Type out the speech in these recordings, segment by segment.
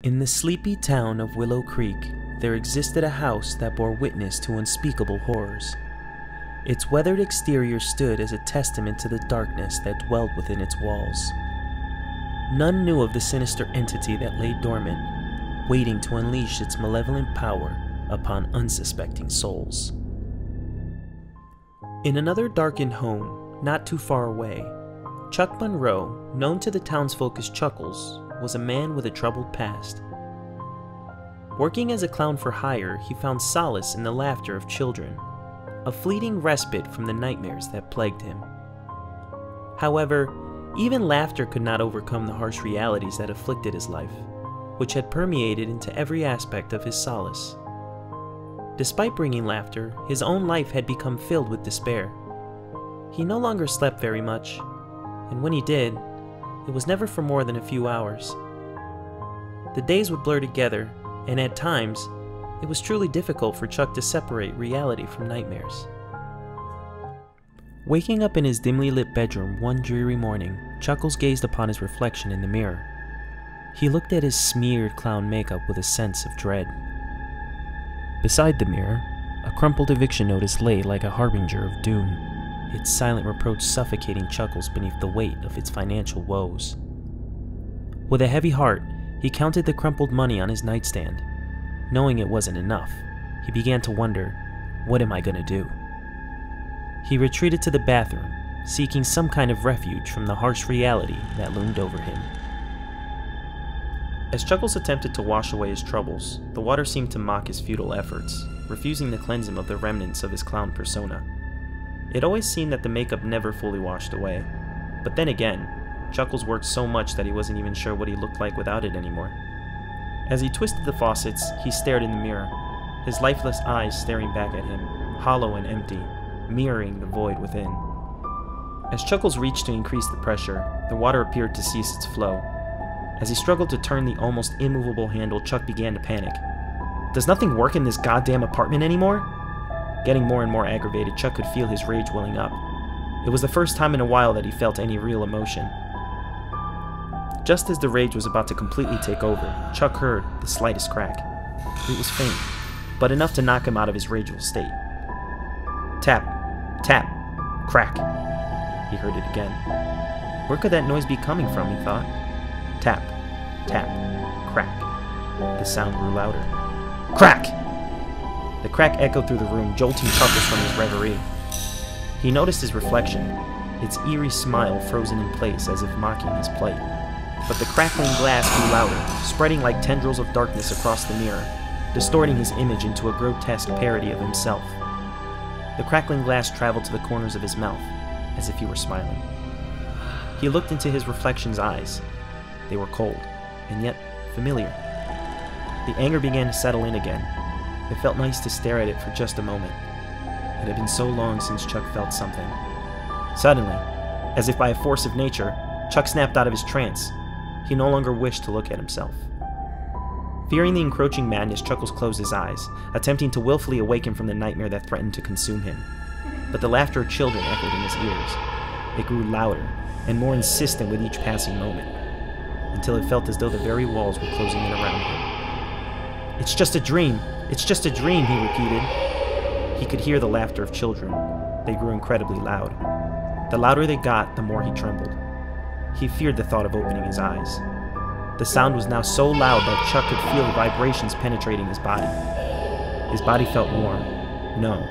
In the sleepy town of Willow Creek, there existed a house that bore witness to unspeakable horrors. Its weathered exterior stood as a testament to the darkness that dwelled within its walls. None knew of the sinister entity that lay dormant, waiting to unleash its malevolent power upon unsuspecting souls. In another darkened home, not too far away, Chuck Monroe, known to the townsfolk as Chuckles, was a man with a troubled past. Working as a clown for hire, he found solace in the laughter of children, a fleeting respite from the nightmares that plagued him. However, even laughter could not overcome the harsh realities that afflicted his life, which had permeated into every aspect of his solace. Despite bringing laughter, his own life had become filled with despair. He no longer slept very much, and when he did, it was never for more than a few hours. The days would blur together, and at times, it was truly difficult for Chuck to separate reality from nightmares. Waking up in his dimly lit bedroom one dreary morning, Chuckles gazed upon his reflection in the mirror. He looked at his smeared clown makeup with a sense of dread. Beside the mirror, a crumpled eviction notice lay like a harbinger of doom, its silent reproach suffocating Chuckles beneath the weight of its financial woes. With a heavy heart, he counted the crumpled money on his nightstand. Knowing it wasn't enough, he began to wonder, what am I gonna do? He retreated to the bathroom, seeking some kind of refuge from the harsh reality that loomed over him. As Chuckles attempted to wash away his troubles, the water seemed to mock his futile efforts, refusing to cleanse him of the remnants of his clown persona. It always seemed that the makeup never fully washed away, but then again, Chuckles worked so much that he wasn't even sure what he looked like without it anymore. As he twisted the faucets, he stared in the mirror, his lifeless eyes staring back at him, hollow and empty, mirroring the void within. As Chuckles reached to increase the pressure, the water appeared to cease its flow. As he struggled to turn the almost immovable handle, Chuck began to panic. Does nothing work in this goddamn apartment anymore? Getting more and more aggravated, Chuck could feel his rage welling up. It was the first time in a while that he felt any real emotion. Just as the rage was about to completely take over, Chuck heard the slightest crack. It was faint, but enough to knock him out of his rageful state. Tap, tap, crack. He heard it again. Where could that noise be coming from, he thought. Tap, tap, crack. The sound grew louder. Crack! The crack echoed through the room, jolting Chuckles from his reverie. He noticed his reflection, its eerie smile frozen in place as if mocking his plight. But the crackling glass grew louder, spreading like tendrils of darkness across the mirror, distorting his image into a grotesque parody of himself. The crackling glass traveled to the corners of his mouth, as if he were smiling. He looked into his reflection's eyes. They were cold, and yet familiar. The anger began to settle in again. It felt nice to stare at it for just a moment. It had been so long since Chuck felt something. Suddenly, as if by a force of nature, Chuck snapped out of his trance. He no longer wished to look at himself. Fearing the encroaching madness, Chuckles closed his eyes, attempting to willfully awaken from the nightmare that threatened to consume him. But the laughter of children echoed in his ears. It grew louder and more insistent with each passing moment, until it felt as though the very walls were closing in around him. It's just a dream! It's just a dream, he repeated. He could hear the laughter of children. They grew incredibly loud. The louder they got, the more he trembled. He feared the thought of opening his eyes. The sound was now so loud that Chuck could feel the vibrations penetrating his body. His body felt warm. No,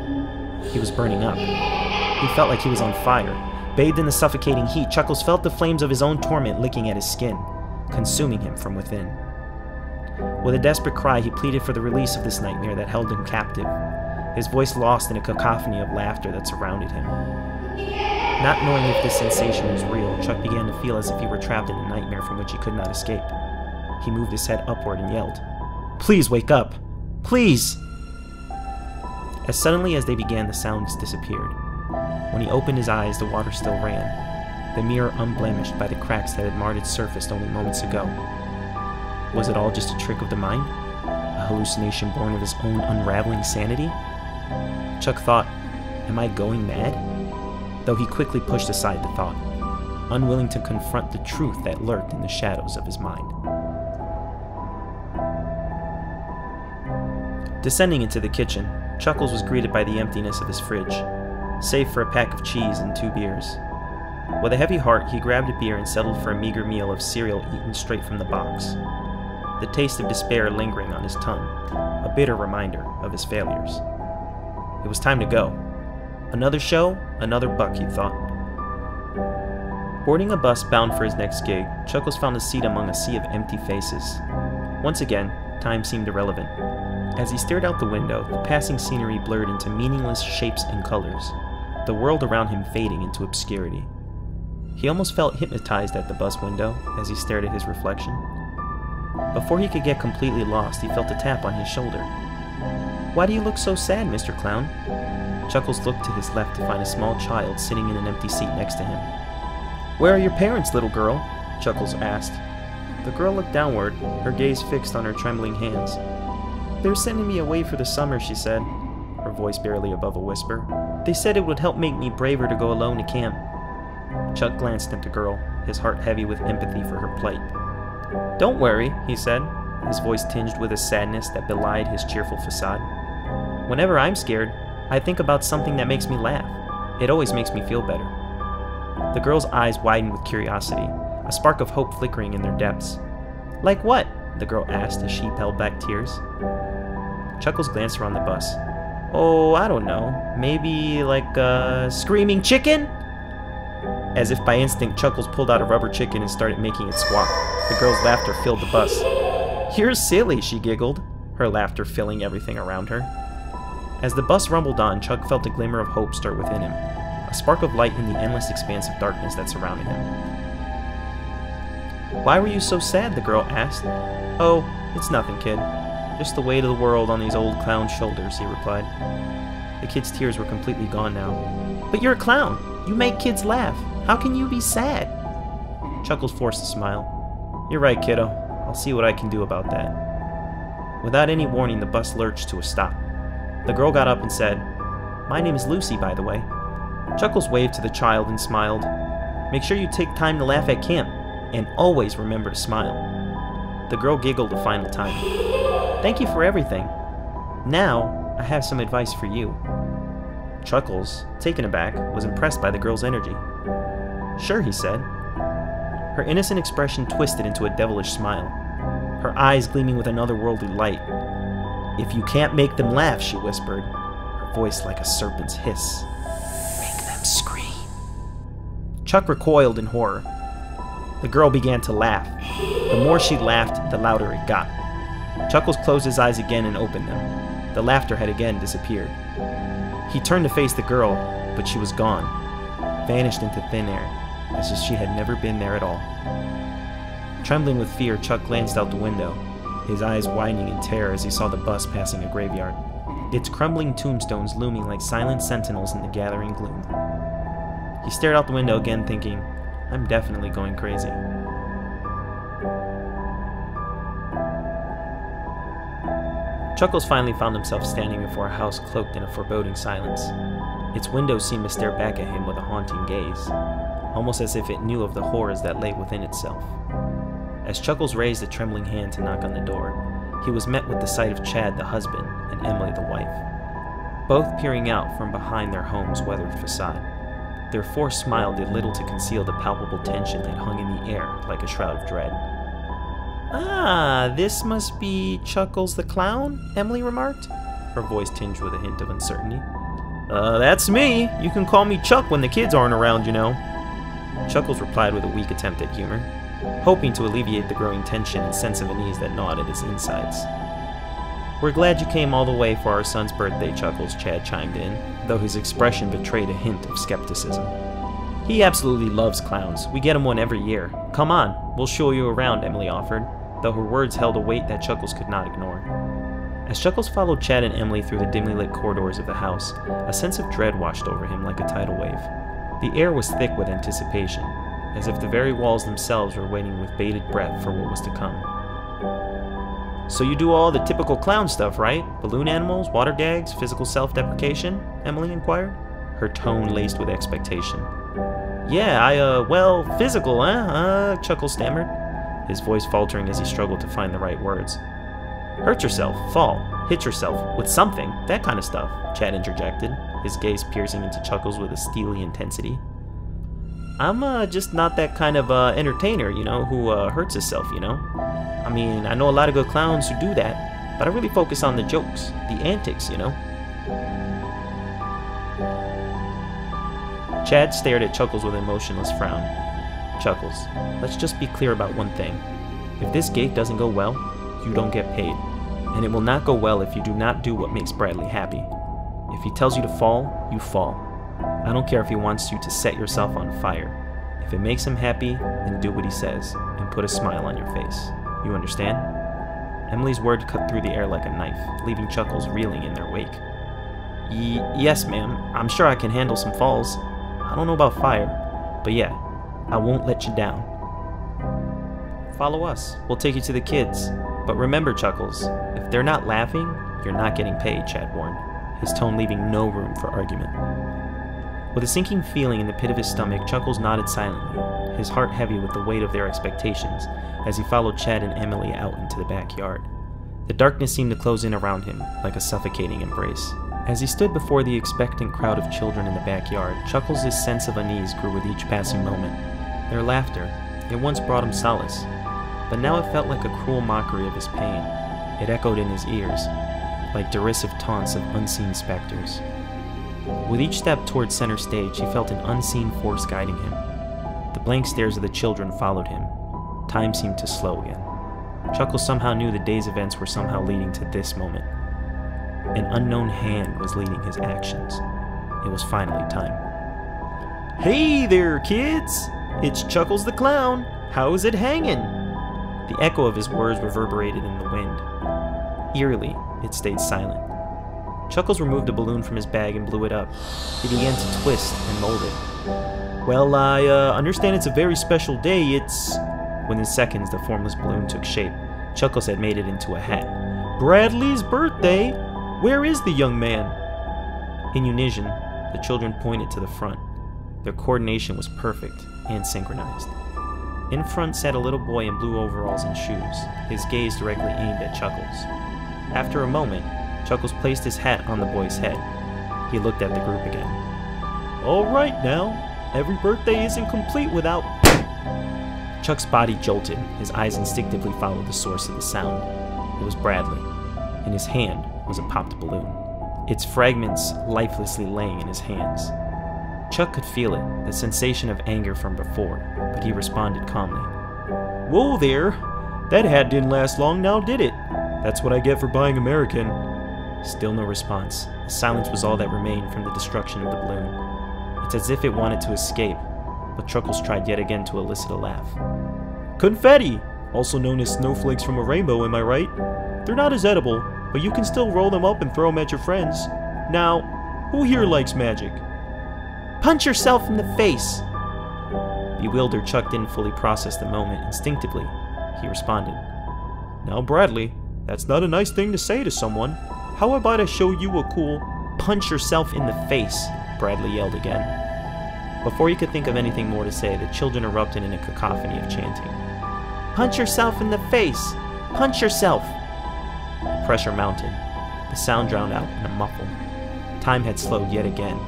he was burning up. He felt like he was on fire. Bathed in the suffocating heat, Chuckles felt the flames of his own torment licking at his skin, consuming him from within. With a desperate cry, he pleaded for the release of this nightmare that held him captive, his voice lost in a cacophony of laughter that surrounded him. Not knowing if this sensation was real, Chuck began to feel as if he were trapped in a nightmare from which he could not escape. He moved his head upward and yelled, "Please wake up! Please!" As suddenly as they began, the sounds disappeared. When he opened his eyes, the water still ran, the mirror unblemished by the cracks that had marred its surface only moments ago. Was it all just a trick of the mind? A hallucination born of his own unraveling sanity? Chuck thought, am I going mad? Though he quickly pushed aside the thought, unwilling to confront the truth that lurked in the shadows of his mind. Descending into the kitchen, Chuckles was greeted by the emptiness of his fridge, save for a pack of cheese and 2 beers. With a heavy heart, he grabbed a beer and settled for a meager meal of cereal eaten straight from the box, the taste of despair lingering on his tongue, a bitter reminder of his failures. It was time to go. Another show, another buck, he thought. Boarding a bus bound for his next gig, Chuckles found a seat among a sea of empty faces. Once again, time seemed irrelevant. As he stared out the window, the passing scenery blurred into meaningless shapes and colors, the world around him fading into obscurity. He almost felt hypnotized at the bus window as he stared at his reflection. Before he could get completely lost, he felt a tap on his shoulder. "Why do you look so sad, Mr. Clown?" Chuckles looked to his left to find a small child sitting in an empty seat next to him. "Where are your parents, little girl?" Chuckles asked. The girl looked downward, her gaze fixed on her trembling hands. "They're sending me away for the summer," she said, her voice barely above a whisper. "They said it would help make me braver to go alone to camp." Chuck glanced at the girl, his heart heavy with empathy for her plight. "Don't worry," he said, his voice tinged with a sadness that belied his cheerful facade. "Whenever I'm scared, I think about something that makes me laugh. It always makes me feel better." The girl's eyes widened with curiosity, a spark of hope flickering in their depths. "Like what?" the girl asked as she held back tears. Chuckles glanced around the bus. "Oh, I don't know. Maybe like a screaming chicken?" As if by instinct, Chuckles pulled out a rubber chicken and started making it squawk. The girl's laughter filled the bus. "You're silly," she giggled, her laughter filling everything around her. As the bus rumbled on, Chuck felt a glimmer of hope stir within him, a spark of light in the endless expanse of darkness that surrounded him. "Why were you so sad?" the girl asked. "Oh, it's nothing, kid. Just the weight of the world on these old clown's shoulders," he replied. The kid's tears were completely gone now. "But you're a clown. You make kids laugh. How can you be sad?" Chuckles forced a smile. "You're right, kiddo. I'll see what I can do about that." Without any warning, the bus lurched to a stop. The girl got up and said, "My name is Lucy, by the way." Chuckles waved to the child and smiled. "Make sure you take time to laugh at camp, and always remember to smile." The girl giggled a final time. "Thank you for everything. Now, I have some advice for you." Chuckles, taken aback, was impressed by the girl's energy. "Sure," he said. Her innocent expression twisted into a devilish smile, her eyes gleaming with an otherworldly light. "If you can't make them laugh," she whispered, her voice like a serpent's hiss, "make them scream." Chuck recoiled in horror. The girl began to laugh. The more she laughed, the louder it got. Chuckles closed his eyes again and opened them. The laughter had again disappeared. He turned to face the girl, but she was gone, vanished into thin air, as if she had never been there at all. Trembling with fear, Chuck glanced out the window, his eyes widening in terror as he saw the bus passing a graveyard, its crumbling tombstones looming like silent sentinels in the gathering gloom. He stared out the window again, thinking, "I'm definitely going crazy." Chuckles finally found himself standing before a house cloaked in a foreboding silence. Its windows seemed to stare back at him with a haunting gaze, almost as if it knew of the horrors that lay within itself. As Chuckles raised a trembling hand to knock on the door, he was met with the sight of Chad, the husband, and Emily, the wife, both peering out from behind their home's weathered facade. Their forced smile did little to conceal the palpable tension that hung in the air like a shroud of dread. "Ah, this must be Chuckles the Clown," Emily remarked, her voice tinged with a hint of uncertainty. That's me. You can call me Chuck when the kids aren't around, you know." Chuckles replied with a weak attempt at humor, hoping to alleviate the growing tension and sense of unease that gnawed at his insides. "We're glad you came all the way for our son's birthday, Chuckles," Chad chimed in, though his expression betrayed a hint of skepticism. "He absolutely loves clowns. We get him one every year. Come on, we'll show you around," Emily offered, though her words held a weight that Chuckles could not ignore. As Chuckles followed Chad and Emily through the dimly lit corridors of the house, a sense of dread washed over him like a tidal wave. The air was thick with anticipation, as if the very walls themselves were waiting with bated breath for what was to come. "So you do all the typical clown stuff, right? Balloon animals, water gags, physical self-deprecation?" Emily inquired, her tone laced with expectation. "Yeah, well, physical, Chuckles stammered, his voice faltering as he struggled to find the right words. Hurt yourself, fall, hit yourself with something, that kind of stuff, Chad interjected, his gaze piercing into Chuckles with a steely intensity. I'm just not that kind of entertainer, you know, who hurts himself, you know? I mean, I know a lot of good clowns who do that, but I really focus on the jokes, the antics, you know? Chad stared at Chuckles with an emotionless frown. Chuckles, let's just be clear about one thing. If this gate doesn't go well, you don't get paid. And it will not go well if you do not do what makes Bradley happy. If he tells you to fall, you fall. I don't care if he wants you to set yourself on fire. If it makes him happy, then do what he says, and put a smile on your face. You understand? Emily's word cut through the air like a knife, leaving Chuckles reeling in their wake. Yes, ma'am. I'm sure I can handle some falls. I don't know about fire, but yeah, I won't let you down. Follow us. We'll take you to the kids. But remember, Chuckles, if they're not laughing, you're not getting paid, Chad warned, his tone leaving no room for argument. With a sinking feeling in the pit of his stomach, Chuckles nodded silently, his heart heavy with the weight of their expectations, as he followed Chad and Emily out into the backyard. The darkness seemed to close in around him, like a suffocating embrace. As he stood before the expectant crowd of children in the backyard, Chuckles' sense of unease grew with each passing moment. Their laughter, it once brought him solace, but now it felt like a cruel mockery of his pain. It echoed in his ears, like derisive taunts of unseen specters. With each step towards center stage, he felt an unseen force guiding him. The blank stares of the children followed him. Time seemed to slow again. Chuckles somehow knew the day's events were somehow leading to this moment. An unknown hand was leading his actions. It was finally time. Hey there, kids! It's Chuckles the Clown! How's it hanging? The echo of his words reverberated in the wind. Eerily, it stayed silent. Chuckles removed a balloon from his bag and blew it up. He began to twist and mold it. Well, I understand it's a very special day. It's... Within seconds, the formless balloon took shape. Chuckles had made it into a hat. Bradley's birthday! Where is the young man? In unison, the children pointed to the front. Their coordination was perfect and synchronized. In front sat a little boy in blue overalls and shoes, his gaze directly aimed at Chuckles. After a moment, Chuckles placed his hat on the boy's head. He looked at the group again. All right now, every birthday isn't complete without... Chuck's body jolted, his eyes instinctively followed the source of the sound. It was Bradley. In his hand was a popped balloon, its fragments lifelessly laying in his hands. Chuck could feel it, the sensation of anger from before, but he responded calmly. Whoa there! That hat didn't last long now, did it? That's what I get for buying American. Still no response. The silence was all that remained from the destruction of the balloon. It's as if it wanted to escape, but Chuckles tried yet again to elicit a laugh. Confetti! Also known as snowflakes from a rainbow, am I right? They're not as edible, but you can still roll them up and throw them at your friends. Now, who here likes magic? Punch yourself in the face! Bewildered, Chuck didn't fully process the moment. Instinctively, he responded. Now, Bradley, that's not a nice thing to say to someone. How about I show you a cool punch yourself in the face? Bradley yelled again. Before he could think of anything more to say, the children erupted in a cacophony of chanting. Punch yourself in the face! Punch yourself! The pressure mounted. The sound drowned out in a muffle. Time had slowed yet again.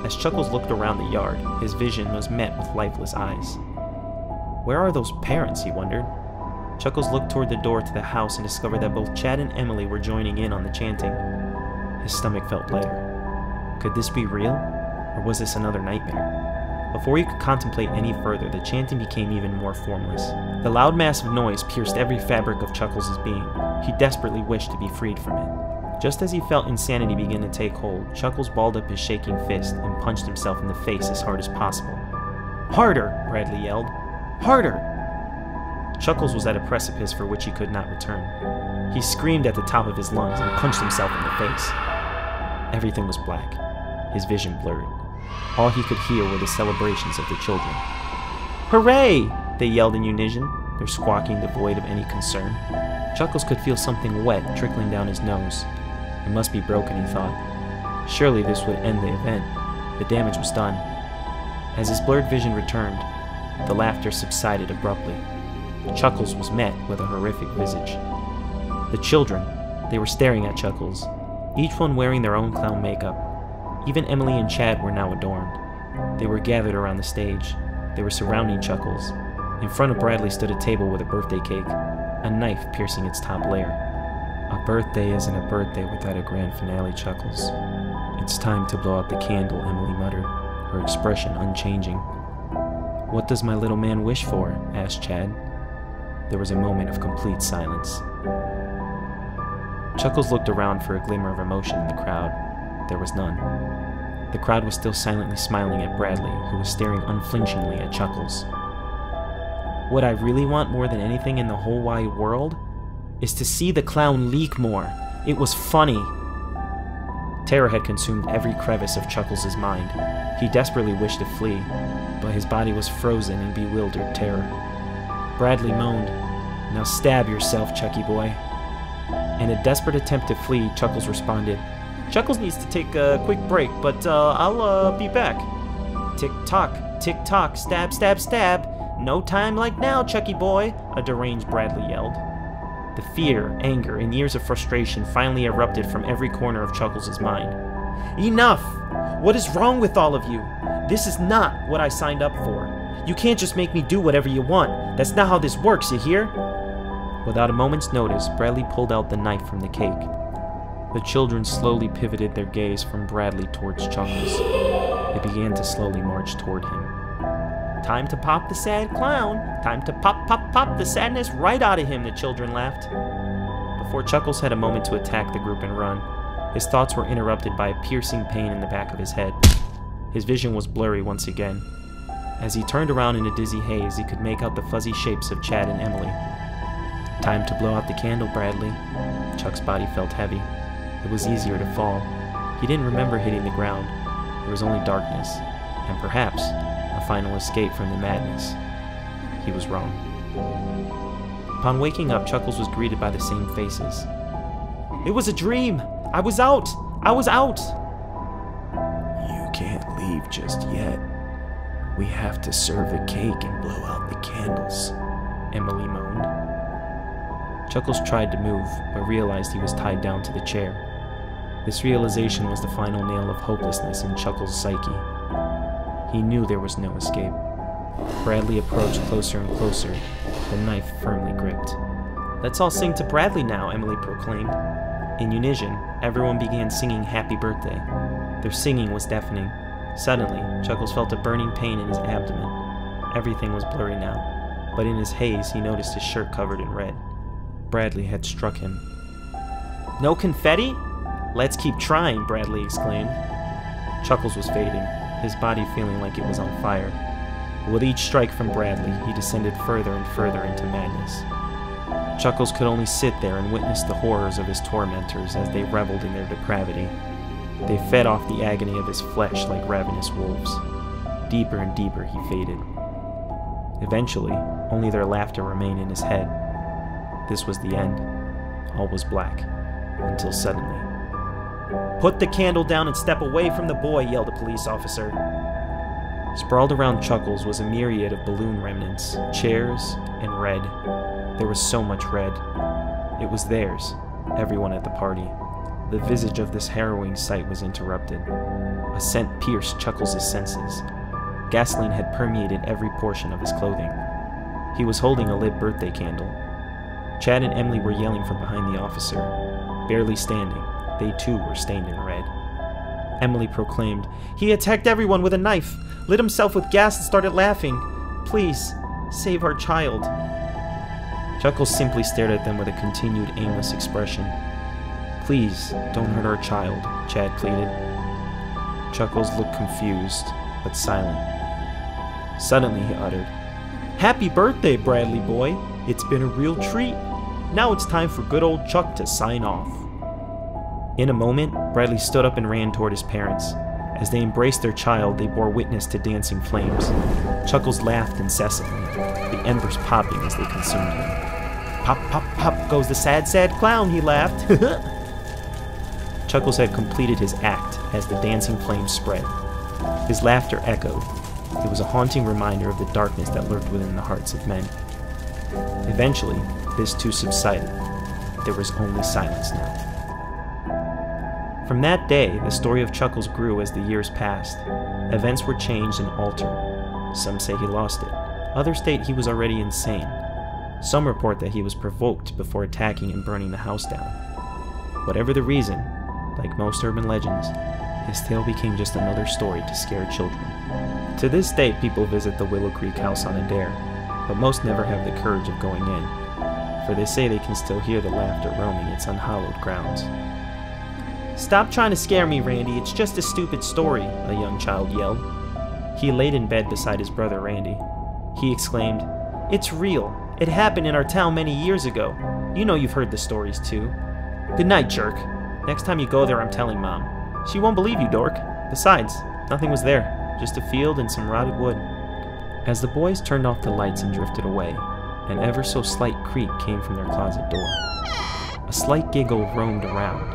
As Chuckles looked around the yard, his vision was met with lifeless eyes. Where are those parents, he wondered. Chuckles looked toward the door to the house and discovered that both Chad and Emily were joining in on the chanting. His stomach felt lighter. Could this be real? Or was this another nightmare? Before he could contemplate any further, the chanting became even more formless. The loud mass of noise pierced every fabric of Chuckles' being. He desperately wished to be freed from it. Just as he felt insanity begin to take hold, Chuckles balled up his shaking fist and punched himself in the face as hard as possible. Harder! Bradley yelled. Harder! Chuckles was at a precipice for which he could not return. He screamed at the top of his lungs and punched himself in the face. Everything was black. His vision blurred. All he could hear were the celebrations of the children. Hooray! They yelled in unison, their squawking devoid of any concern. Chuckles could feel something wet trickling down his nose. It must be broken, he thought. Surely this would end the event. The damage was done. As his blurred vision returned, the laughter subsided abruptly. Chuckles was met with a horrific visage. The children, they were staring at Chuckles, each one wearing their own clown makeup. Even Emily and Chad were now adorned. They were gathered around the stage. They were surrounding Chuckles. In front of Bradley stood a table with a birthday cake, a knife piercing its top layer. A birthday isn't a birthday without a grand finale, Chuckles. It's time to blow out the candle, Emily muttered, her expression unchanging. What does my little man wish for? Asked Chad. There was a moment of complete silence. Chuckles looked around for a glimmer of emotion in the crowd. There was none. The crowd was still silently smiling at Bradley, who was staring unflinchingly at Chuckles. What I really want more than anything in the whole wide world is to see the clown leak more. It was funny. Terror had consumed every crevice of Chuckles' mind. He desperately wished to flee, but his body was frozen in bewildered terror. Bradley moaned, "Now stab yourself, Chucky boy." In a desperate attempt to flee, Chuckles responded, "Chuckles needs to take a quick break, but I'll be back." Tick-tock, stab, stab, stab. No time like now, Chucky boy, a deranged Bradley yelled. The fear, anger, and years of frustration finally erupted from every corner of Chuckles' mind. Enough! What is wrong with all of you? This is not what I signed up for. You can't just make me do whatever you want. That's not how this works, you hear? Without a moment's notice, Bradley pulled out the knife from the cake. The children slowly pivoted their gaze from Bradley towards Chuckles. They began to slowly march toward him. Time to pop the sad clown. Time to pop the sadness right out of him, the children laughed. Before Chuckles had a moment to attack the group and run, his thoughts were interrupted by a piercing pain in the back of his head. His vision was blurry once again. As he turned around in a dizzy haze, he could make out the fuzzy shapes of Chad and Emily. Time to blow out the candle, Bradley. Chuck's body felt heavy. It was easier to fall. He didn't remember hitting the ground. There was only darkness, and perhaps a final escape from the madness. He was wrong. Upon waking up, Chuckles was greeted by the same faces. It was a dream! I was out! I was out! You can't leave just yet. We have to serve the cake and blow out the candles, Emily moaned. Chuckles tried to move, but realized he was tied down to the chair. This realization was the final nail of hopelessness in Chuckles' psyche. He knew there was no escape. Bradley approached closer and closer, the knife firmly gripped. Let's all sing to Bradley now, Emily proclaimed. In unison, everyone began singing Happy Birthday. Their singing was deafening. Suddenly, Chuckles felt a burning pain in his abdomen. Everything was blurry now, but in his haze he noticed his shirt covered in red. Bradley had struck him. No confetti? Let's keep trying, Bradley exclaimed. Chuckles was fading, his body feeling like it was on fire. With each strike from Bradley, he descended further and further into madness. Chuckles could only sit there and witness the horrors of his tormentors as they reveled in their depravity. They fed off the agony of his flesh like ravenous wolves. Deeper and deeper he faded. Eventually, only their laughter remained in his head. This was the end. All was black, until suddenly. Put the candle down and step away from the boy, yelled a police officer. Sprawled around Chuckles was a myriad of balloon remnants, chairs, and red. There was so much red. It was theirs, everyone at the party. The visage of this harrowing sight was interrupted. A scent pierced Chuckles' senses. Gasoline had permeated every portion of his clothing. He was holding a lit birthday candle. Chad and Emily were yelling from behind the officer. Barely standing, they too were stained in red. Emily proclaimed, "He attacked everyone with a knife, lit himself with gas and started laughing. Please, save our child." Chuckles simply stared at them with a continued aimless expression. "Please, don't hurt our child," Chad pleaded. Chuckles looked confused, but silent. Suddenly he uttered, "Happy birthday, Bradley boy. It's been a real treat. Now it's time for good old Chuck to sign off." In a moment, Bradley stood up and ran toward his parents. As they embraced their child, they bore witness to dancing flames. Chuckles laughed incessantly, the embers popping as they consumed him. "Pop, pop, pop goes the sad, sad clown," he laughed. Chuckles had completed his act as the dancing flames spread. His laughter echoed. It was a haunting reminder of the darkness that lurked within the hearts of men. Eventually, this too subsided. There was only silence now. From that day, the story of Chuckles grew as the years passed. Events were changed and altered. Some say he lost it. Others state he was already insane. Some report that he was provoked before attacking and burning the house down. Whatever the reason, like most urban legends, his tale became just another story to scare children. To this day, people visit the Willow Creek house on a dare, but most never have the courage of going in, for they say they can still hear the laughter roaming its unhallowed grounds. "Stop trying to scare me, Randy. It's just a stupid story," a young child yelled. He laid in bed beside his brother Randy. He exclaimed, "It's real. It happened in our town many years ago. You know you've heard the stories too. Good night, jerk. Next time you go there, I'm telling Mom. She won't believe you, dork. Besides, nothing was there. Just a field and some rotted wood." As the boys turned off the lights and drifted away, an ever so slight creak came from their closet door. A slight giggle roamed around,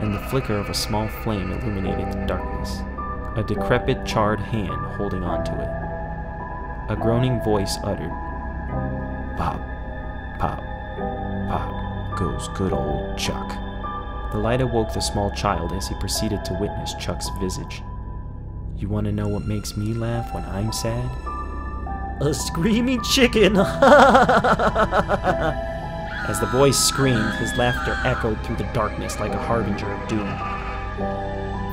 and the flicker of a small flame illuminated the darkness. A decrepit, charred hand holding onto it. A groaning voice uttered, "Pop, pop, pop goes good old Chuck." The light awoke the small child as he proceeded to witness Chuck's visage. "You want to know what makes me laugh when I'm sad?" "A screaming chicken!" As the boy screamed, his laughter echoed through the darkness like a harbinger of doom.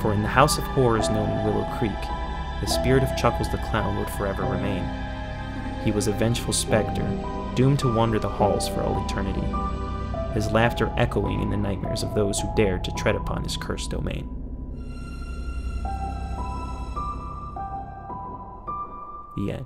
For in the house of horrors known in Willow Creek, the spirit of Chuckles the Clown would forever remain. He was a vengeful specter, doomed to wander the halls for all eternity, his laughter echoing in the nightmares of those who dared to tread upon his cursed domain. The end.